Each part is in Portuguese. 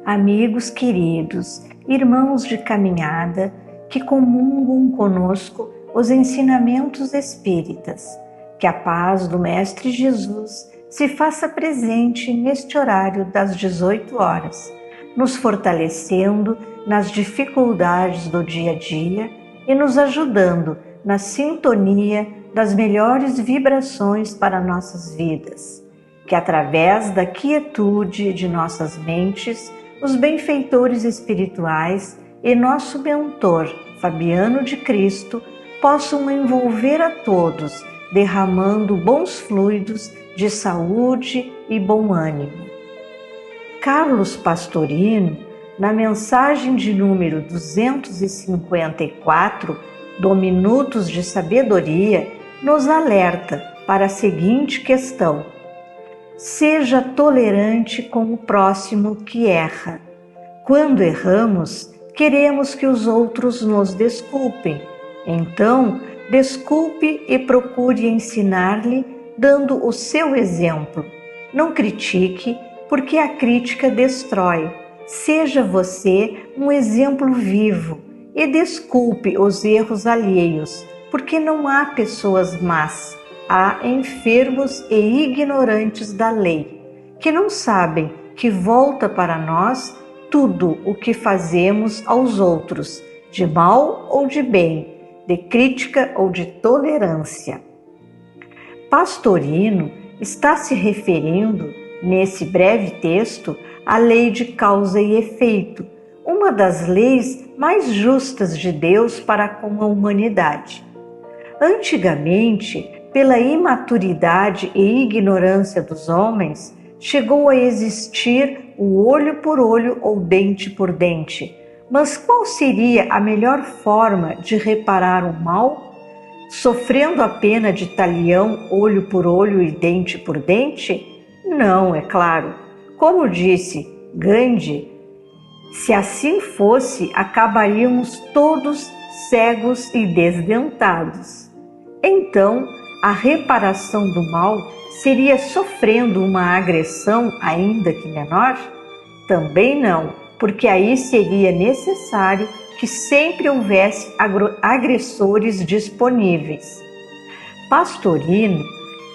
Amigos queridos, irmãos de caminhada que comungam conosco os ensinamentos espíritas, que a paz do Mestre Jesus se faça presente neste horário das 18 horas, nos fortalecendo nas dificuldades do dia a dia e nos ajudando na sintonia das melhores vibrações para nossas vidas. Que através da quietude de nossas mentes, os benfeitores espirituais e nosso mentor, Fabiano de Cristo, possam envolver a todos, derramando bons fluidos de saúde e bom ânimo. Carlos Pastorino, na mensagem de número 254 do Minutos de Sabedoria, nos alerta para a seguinte questão: seja tolerante com o próximo que erra. Quando erramos, queremos que os outros nos desculpem. Então, desculpe e procure ensinar-lhe, dando o seu exemplo. Não critique, porque a crítica destrói. Seja você um exemplo vivo e desculpe os erros alheios, porque não há pessoas más. Há enfermos e ignorantes da lei, que não sabem que volta para nós tudo o que fazemos aos outros, de mal ou de bem, de crítica ou de tolerância. Pastorino está se referindo, nesse breve texto, à lei de causa e efeito, uma das leis mais justas de Deus para com a humanidade. Antigamente, pela imaturidade e ignorância dos homens, chegou a existir o olho por olho ou dente por dente. Mas qual seria a melhor forma de reparar o mal? Sofrendo a pena de talião, olho por olho e dente por dente? Não, é claro. Como disse Gandhi, se assim fosse, acabaríamos todos cegos e desdentados. Então, a reparação do mal seria sofrendo uma agressão, ainda que menor? Também não, porque aí seria necessário que sempre houvesse agressores disponíveis. Pastorino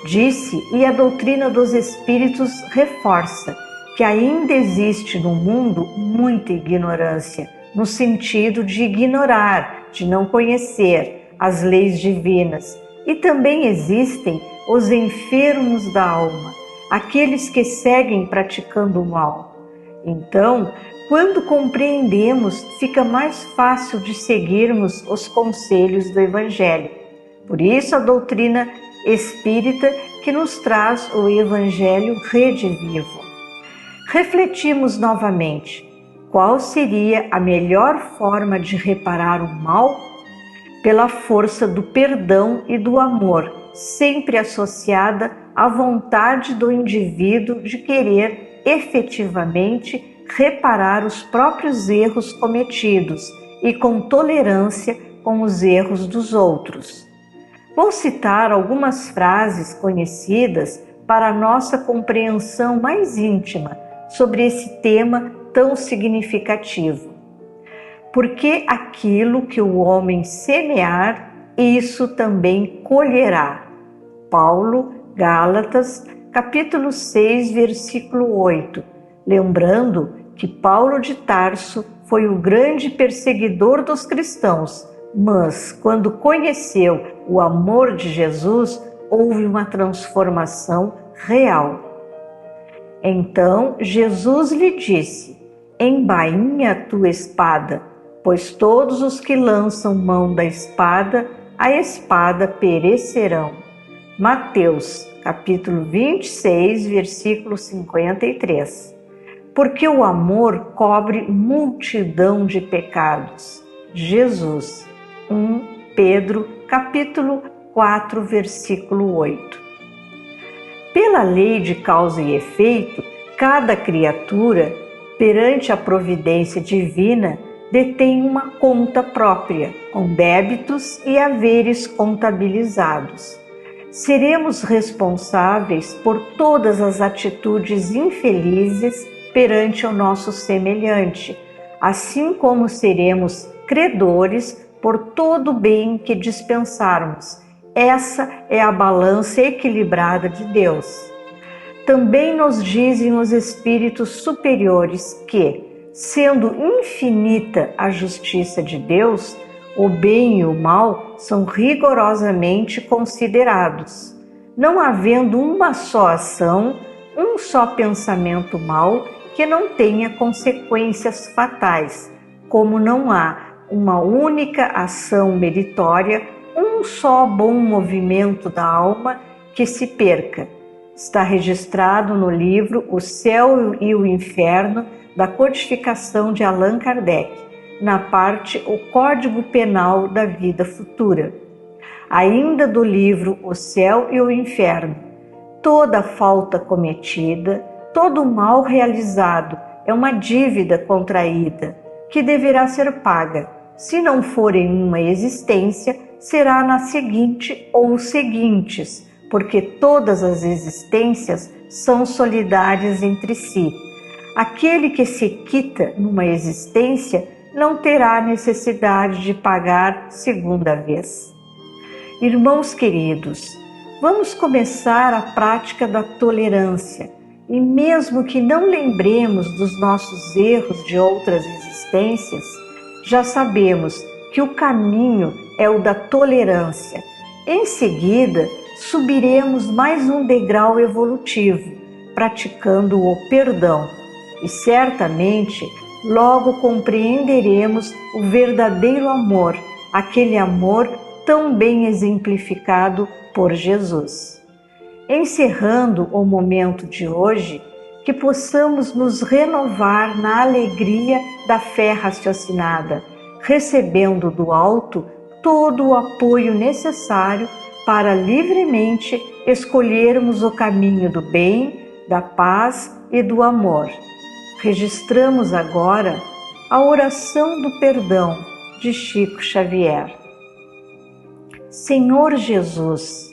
disse, e a doutrina dos espíritos reforça, que ainda existe no mundo muita ignorância, no sentido de ignorar, de não conhecer as leis divinas. E também existem os enfermos da alma, aqueles que seguem praticando o mal. Então, quando compreendemos, fica mais fácil de seguirmos os conselhos do Evangelho. Por isso, a doutrina espírita que nos traz o Evangelho redivivo. Refletimos novamente, qual seria a melhor forma de reparar o mal? Pela força do perdão e do amor, sempre associada à vontade do indivíduo de querer efetivamente reparar os próprios erros cometidos e com tolerância com os erros dos outros. Vou citar algumas frases conhecidas para a nossa compreensão mais íntima sobre esse tema tão significativo. Porque aquilo que o homem semear, isso também colherá. Paulo, Gálatas, capítulo 6, versículo 8. Lembrando que Paulo de Tarso foi o grande perseguidor dos cristãos, mas quando conheceu o amor de Jesus, houve uma transformação real. Então Jesus lhe disse: embainha a tua espada, pois todos os que lançam mão da espada, a espada perecerão. Mateus, capítulo 26, versículo 53. Porque o amor cobre multidão de pecados. Jesus, 1 Pedro, capítulo 4, versículo 8. Pela lei de causa e efeito, cada criatura, perante a providência divina, detém uma conta própria, com débitos e haveres contabilizados. Seremos responsáveis por todas as atitudes infelizes perante o nosso semelhante, assim como seremos credores por todo o bem que dispensarmos. Essa é a balança equilibrada de Deus. Também nos dizem os espíritos superiores que, sendo infinita a justiça de Deus, o bem e o mal são rigorosamente considerados, não havendo uma só ação, um só pensamento mau que não tenha consequências fatais, como não há uma única ação meritória, um só bom movimento da alma que se perca. Está registrado no livro O Céu e o Inferno, da codificação de Allan Kardec, na parte O Código Penal da Vida Futura. Ainda do livro O Céu e o Inferno, toda falta cometida, todo mal realizado é uma dívida contraída, que deverá ser paga. Se não for em uma existência, será na seguinte ou seguintes, porque todas as existências são solidárias entre si. Aquele que se quita numa existência não terá necessidade de pagar segunda vez. Irmãos queridos, vamos começar a prática da tolerância, e mesmo que não lembremos dos nossos erros de outras existências, já sabemos que o caminho é o da tolerância. Em seguida, subiremos mais um degrau evolutivo, praticando o perdão, e certamente logo compreenderemos o verdadeiro amor, aquele amor tão bem exemplificado por Jesus. Encerrando o momento de hoje, que possamos nos renovar na alegria da fé raciocinada, recebendo do alto todo o apoio necessário para livremente escolhermos o caminho do bem, da paz e do amor. Registramos agora a oração do perdão de Chico Xavier. Senhor Jesus,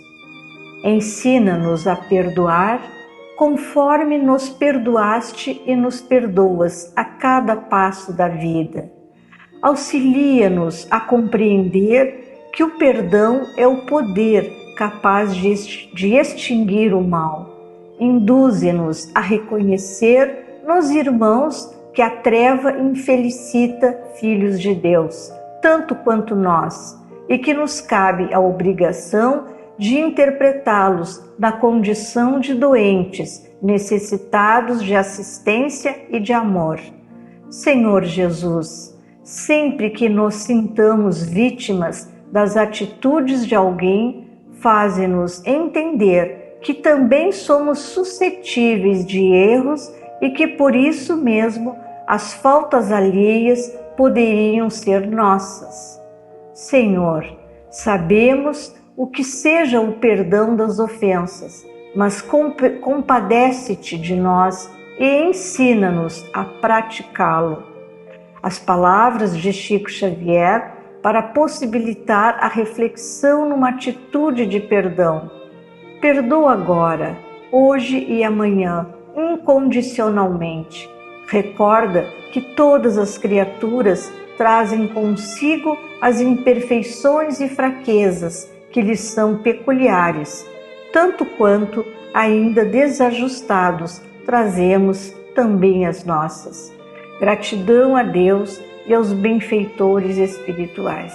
ensina-nos a perdoar conforme nos perdoaste e nos perdoas a cada passo da vida. Auxilia-nos a compreender que o perdão é o poder capaz de extinguir o mal. Induze-nos a reconhecer nos irmãos que a treva infelicita filhos de Deus, tanto quanto nós, e que nos cabe a obrigação de interpretá-los na condição de doentes, necessitados de assistência e de amor. Senhor Jesus, sempre que nos sintamos vítimas das atitudes de alguém, faze-nos entender que também somos suscetíveis de erros e que por isso mesmo as faltas alheias poderiam ser nossas. Senhor, sabemos o que seja o perdão das ofensas, mas compadece-te de nós e ensina-nos a praticá-lo. As palavras de Chico Xavier para possibilitar a reflexão numa atitude de perdão. Perdoa agora, hoje e amanhã, incondicionalmente. Recorda que todas as criaturas trazem consigo as imperfeições e fraquezas que lhes são peculiares, tanto quanto, ainda desajustados, trazemos também as nossas. Gratidão a Deus e aos benfeitores espirituais.